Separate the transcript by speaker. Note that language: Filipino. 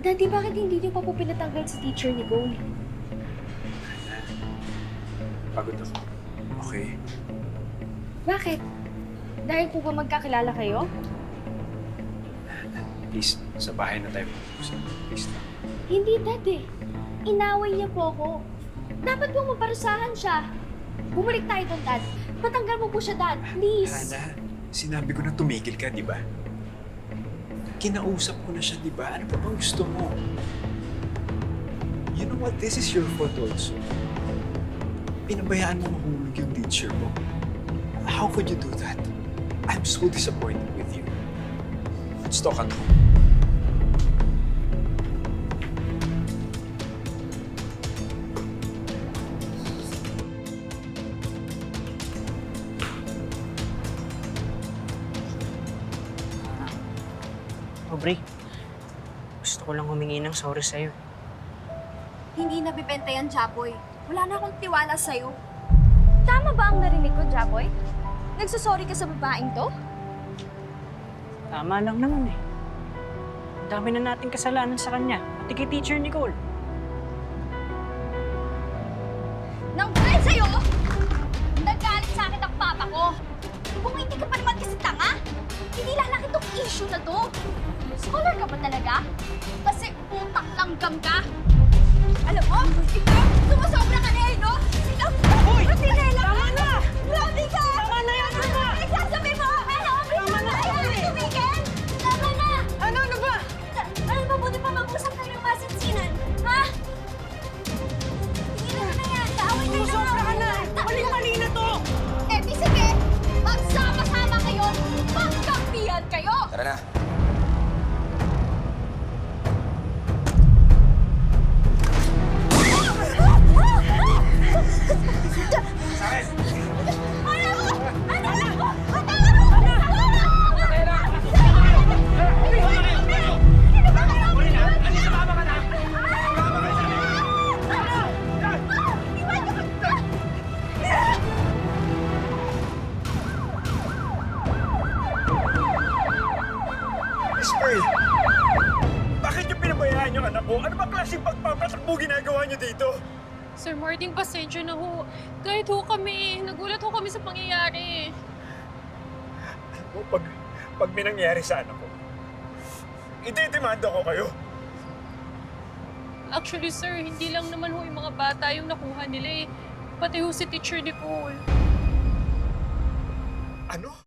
Speaker 1: Daddy, bakit hindi niyo pa po pinatanggal si Teacher Nicole?
Speaker 2: Pagod ako. Okay.
Speaker 1: Bakit? Dahil po ba magkakilala kayo?
Speaker 2: Please, sa bahay na tayo mag-usap. Please lang.
Speaker 1: Hindi, Daddy. Inaway niya po ako. Dapat po maparusahan siya. Bumalik tayo doon, Dad. Patanggal mo po siya, Dad. Please.
Speaker 2: Hana, sinabi ko na tumigil ka, di ba? Kinausap ko na siya, di ba? Ano pa bang gusto mo? You know what? This is your fault also. Pinabayaan mo mahulog yung teacher mo. How could you do that? I'm so disappointed with you. Let's talk at home.
Speaker 3: Aubrey, gusto ko lang humingi ng sorry sa'yo.
Speaker 4: Hindi nabibenta yan, Jaboy. Wala na akong tiwala sa'yo.
Speaker 1: Tama ba ang narinig ko, Jaboy? Nagsasorry ka sa babaeng to?
Speaker 3: Tama lang naman eh. Ang dami na nating kasalanan sa kanya, pati kay Teacher Nicole.
Speaker 4: Nang dahil sa'yo, nagalit sa akin ang papa ko. Kung hindi ka pa naman kasi tanga, hindi lalaki itong issue na to. Scholar ka ba talaga? Kasi utak langgam ka. Alam mo, ikaw, sumusobra ka na eh, no? Ikaw,
Speaker 3: Hoy!
Speaker 4: Matinela ka!
Speaker 3: Tama na!
Speaker 4: Grabe ka!
Speaker 3: Tama na yan! Ano ba?
Speaker 4: Nagsasabi mo! Ano?
Speaker 3: Tama na, Aubrey!
Speaker 4: Tumigil! Tama na!
Speaker 3: Ano ba?
Speaker 4: Ano ba, buti pa mag-usap tayo ng masinsinan? Ha? Tingnan mo na yan! Kaaway kayo
Speaker 3: Sumusobra ka na! Mali-mali na to!
Speaker 4: Eh, di sige! Magsama-sama kayo! Magkampihan kayo!
Speaker 5: Tara na.
Speaker 2: Miss Pearl! Bakit niyo pinabayaan yung anak ko? Ano ba klaseng pagpapatakbo ginagawa niyo dito?
Speaker 6: Sir Martin, pasensya na ho. Kahit ho kami, nagulat ho kami sa pangyayari.
Speaker 2: Alam mo, pag may nangyari sa anak ko, idedemanda ko kayo.
Speaker 6: Actually, sir, hindi lang naman ho yung mga bata yung nakuha nila eh. Pati ho si Teacher Nicole.
Speaker 2: Ano?